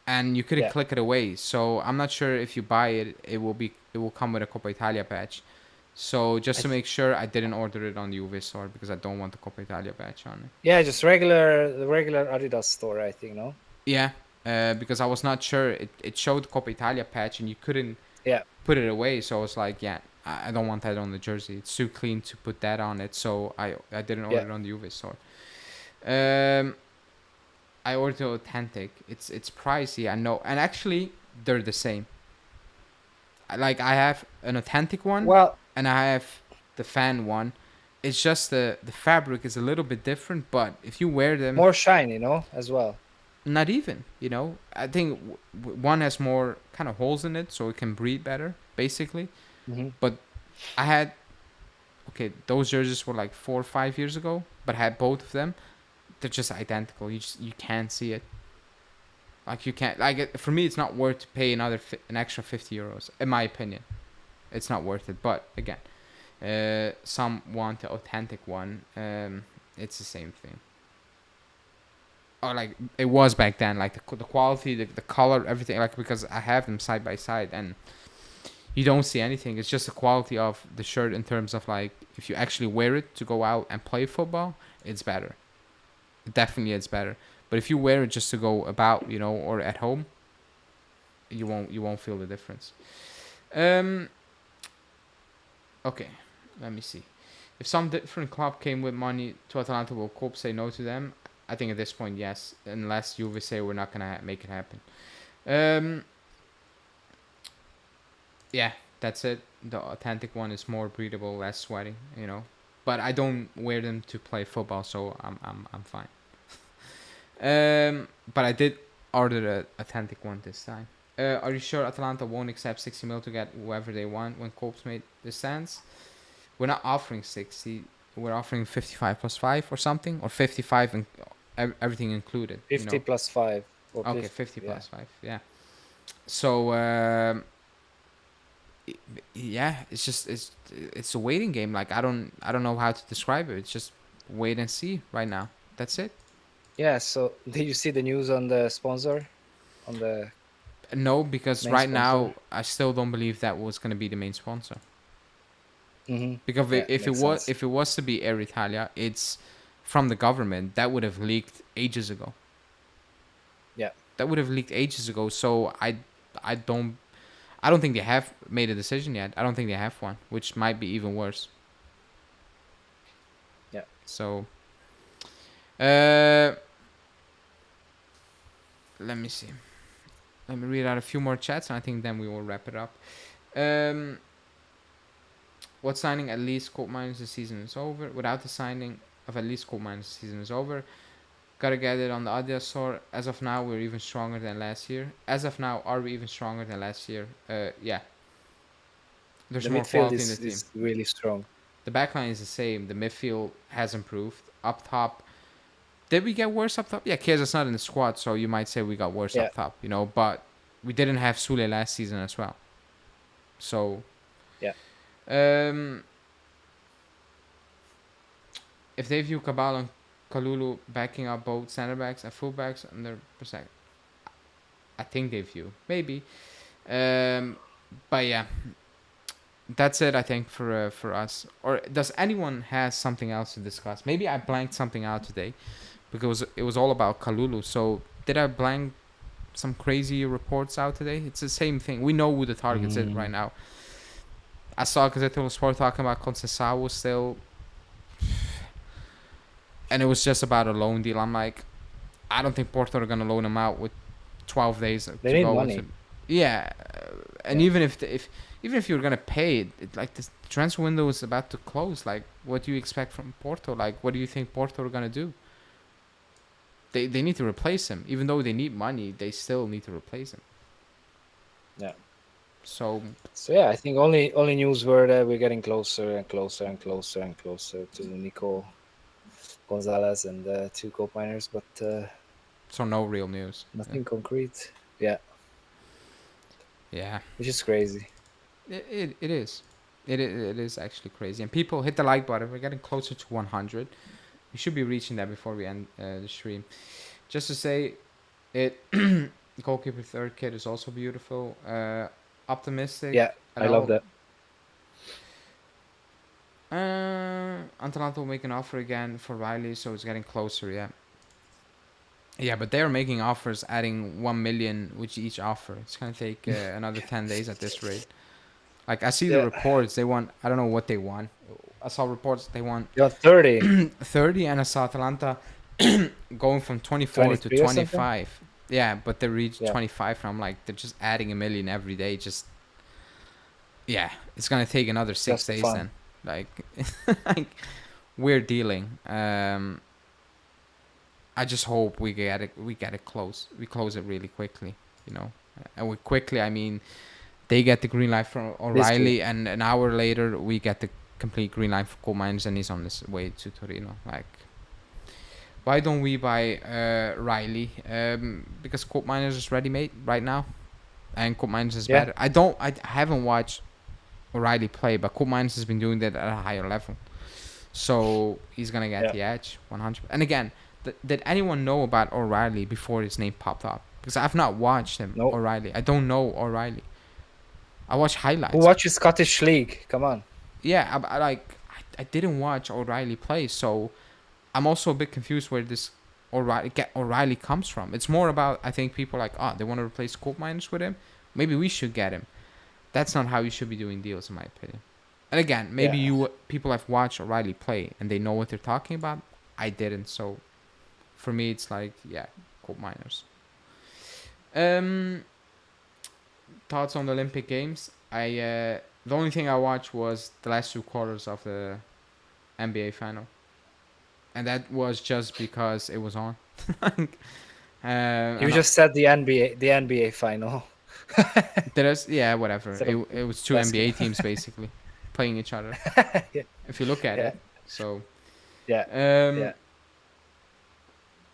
And you couldn't click it away. So I'm not sure if you buy it, it will come with a Coppa Italia patch. So just to make sure, I didn't order it on the Juve store because I don't want the Coppa Italia patch on it. Yeah, just the regular Adidas store, I think, no? Yeah, because I was not sure. It showed the Coppa Italia patch and you couldn't put it away. So I was like, I don't want that on the jersey. It's too clean to put that on it. So I didn't order it on the Juve store. I ordered authentic. It's pricey, I know, and actually they're the same. Like I have an authentic one, Well, and I have the fan one. It's just the fabric is a little bit different, but if you wear them, more shiny, no, as well. not even, I think one has more kind of holes in it, so it can breathe better, basically. Hmm. But I had okay, those jerseys were like 4 or 5 years ago, but I had both of them. They're just identical. You can't see it. Like you can't for me, it's not worth to pay an extra 50 euros. In my opinion, it's not worth it. But again, some want the authentic one. It's the same thing. Or like it was back then. Like the quality, the color, everything. Like because I have them side by side, and you don't see anything. It's just the quality of the shirt in terms of like if you actually wear it to go out and play football, it's better. Definitely, it's better. But if you wear it just to go about, or at home, you won't feel the difference. Um. Okay, let me see. If some different club came with money to Atalanta, will Cope say no to them? I think at this point, yes, unless Juve say we're not gonna make it happen. Um. Yeah, that's it. The authentic one is more breathable, less sweating, But I don't wear them to play football, so I'm fine. But I did order the authentic one this time. Are you sure Atalanta won't accept 60 mil to get whoever they want when Cope's made the stance? We're not offering 60. We're offering 55 plus 5 or something, or 55 and everything included. 50 plus 5. Or Okay, 50, 50 yeah. plus 5. Yeah. So yeah, it's a waiting game. Like I don't know how to describe it. It's just wait and see right now. That's it. Yeah. So did you see the news on the sponsor, on the No, because main right sponsor? now I still don't believe that was gonna be the main sponsor. Mm-hmm. Because Yeah, if makes sense. it was to be Air Italia, it's from the government. That would have leaked ages ago. Yeah. That would have leaked ages ago. So I don't think they have made a decision yet. I don't think they have one, which might be even worse. Yeah. So let me see. Let me read out a few more chats, and I think then we will wrap it up. What signing at least quote minus the season is over? Without the signing of at least quote minus the season is over. Gotta get it on the Adidas store. As of now, we're even stronger than last year. As of now, are we even stronger than last year? Yeah. There's The more midfield quality in the is team. is really strong. The backline is the same. The midfield has improved. Up top, did we get worse up top? Yeah, Chiesa's not in the squad, so you might say we got worse Yeah. up top, But we didn't have Sule last season as well. So, Yeah. um, if they view Cabal and Kalulu backing up both center backs and fullbacks under percent, I think they view maybe. But yeah, that's it. I think for us. Or does anyone has something else to discuss? Maybe I blanked something out today because it was all about Kalulu. So did I blank some crazy reports out today? It's the same thing. We know who the targets is right now. I saw Gazzetta Sport talking about Conceição still, and it was just about a loan deal. I'm like, I don't think Porto are gonna loan him out with 12 days They to need go. money. Yeah, and Yeah. even if you're gonna pay it, like the transfer window is about to close. Like, what do you expect from Porto? Like, what do you think Porto are gonna do? They need to replace him, even though they need money. They still need to replace him. Yeah. So So yeah, I think only news were that we're getting closer and closer and closer and closer to Nico Gonzalez and the two co-miners, but no real news. nothing concrete. Yeah, Yeah, which is crazy. it is. It is actually crazy. And people hit the like button. We're getting closer to 100. We should be reaching that before we end the stream. Just to say, it goalkeeper third kit is also beautiful. Optimistic. Yeah, I love that. Atalanta will make an offer again for Riley, so it's getting closer. Yeah. Yeah, but they're making offers, adding 1 million with each offer. It's gonna take another 10 days at this rate. Like I see the Yeah. reports. They want. I don't know what they want. I saw reports they want You're 30. 30, and I saw Atalanta going from 24 to 23 or something. 25. Yeah, but they reached Yeah, 25, and I'm like, they're just adding a million every day. Just yeah, it's gonna take another six just for days fun. then. Like, like we're dealing. I just hope we get it. We get it close. We close it really quickly. You know, and with quickly I mean they get the green light from This week. O'Reilly, and an hour later we get the complete green light for Coal Mines, and he's on his way to Torino. Like, why don't we buy Riley? Because Coal Miners is ready made right now, and Coal Miners is Yeah. better. I haven't watched O'Reilly play, but Coal Miners has been doing that at a higher level. So he's gonna get Yeah. the edge 100. And again, did anyone know about O'Reilly before his name popped up? Because I've not watched him, No. O'Reilly. I don't know O'Reilly. I watch Who highlights. watches Scottish League? Come on. Yeah, I didn't watch O'Reilly play, so I'm also a bit confused where this O'Reilly comes from. It's more about, I think, people like, oh, they want to replace Coal Miners with him. Maybe we should get him. That's not how you should be doing deals, in my opinion. And again, maybe Yeah. you people have watched O'Reilly play and they know what they're talking about. I didn't, so for me, it's like, yeah, Coal Miners. Um, Thoughts on the Olympic Games? The only thing I watched was the last two quarters of the NBA final, and that was just because it was on. You And just said the NBA final. there's yeah, whatever. Instead It of was two NBA basketball. teams basically playing each other. Yeah. If you look at Yeah. it, so Yeah. um, Yeah.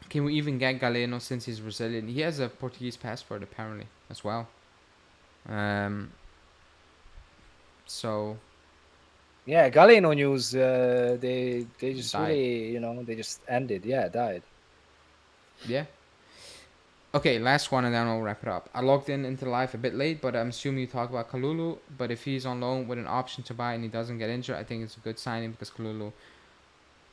can we even get Galeno since he's Brazilian? He has a Portuguese passport apparently as well. Um, so Yeah. Galeno news. They just died. really, they just ended. Yeah, died. Yeah. Okay, last one and then I'll wrap it up. I logged in into live a bit late, but I'm assuming you talk about Kalulu. But if he's on loan with an option to buy and he doesn't get injured, I think it's a good signing because Kalulu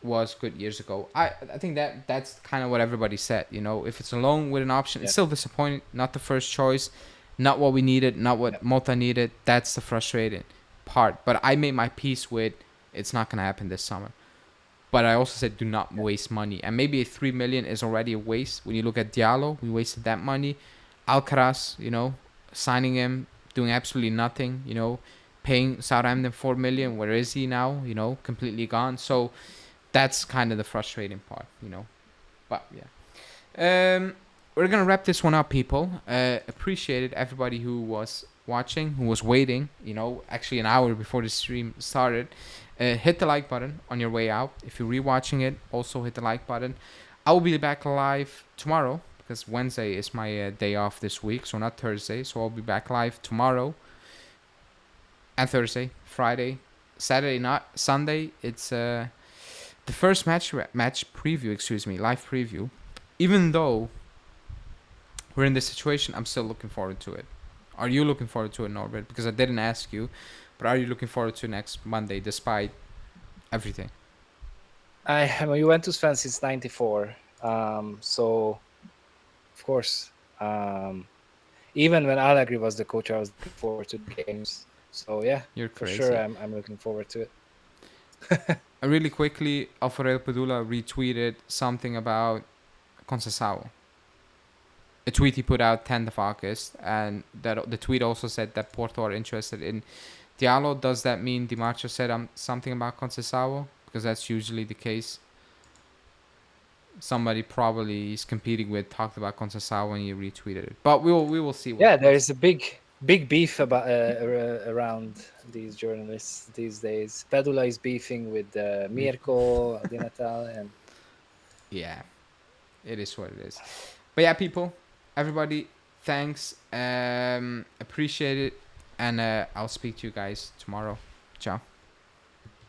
was good years ago. I think that's kind of what everybody said. You know, if it's a loan with an option, Yeah. it's still disappointing. Not the first choice, not what we needed, not Yeah. what Mota needed. That's the frustrating part. But I made my peace with it's not gonna happen this summer. But I also said do not Yeah. waste money. And maybe 3 million is already a waste. When you look at Diallo, we wasted that money. Alcaraz, signing him, doing absolutely nothing, paying Southampton 4 million. Where is he now? Completely gone. So that's kind of the frustrating part. But yeah. We're gonna wrap this one up, people. Appreciated everybody who was watching, who was waiting. Actually an hour before the stream started. Hit the like button on your way out. If you're rewatching it, also hit the like button. I will be back live tomorrow because Wednesday is my day off this week, so not Thursday. So I'll be back live tomorrow and Thursday, Friday, Saturday, not Sunday. It's the first match preview. Live preview. Even though we're in this situation, I'm still looking forward to it. Are you looking forward to it, Norbert? Because I didn't ask you, but are you looking forward to next Monday despite everything? I am a Juventus fan since '94. So of course, even when Allegri was the coach, I was looking forward to the games. So yeah, You're for sure, crazy. I'm looking forward to it. Really quickly, Alfredo Padula retweeted something about Conceição. A tweet he put out 10th of August, and that the tweet also said that Porto are interested in Diallo. Does that mean Di Marcio said something about Conceição? Because that's usually the case. Somebody probably he's competing with talked about Conceição when he retweeted it. But we will see. Yeah, there is a big beef about around these journalists these days. Padula is beefing with Mirko Di Natale, and Yeah, it is what it is. But yeah, people, everybody, thanks. Appreciate it, and I'll speak to you guys tomorrow. Ciao.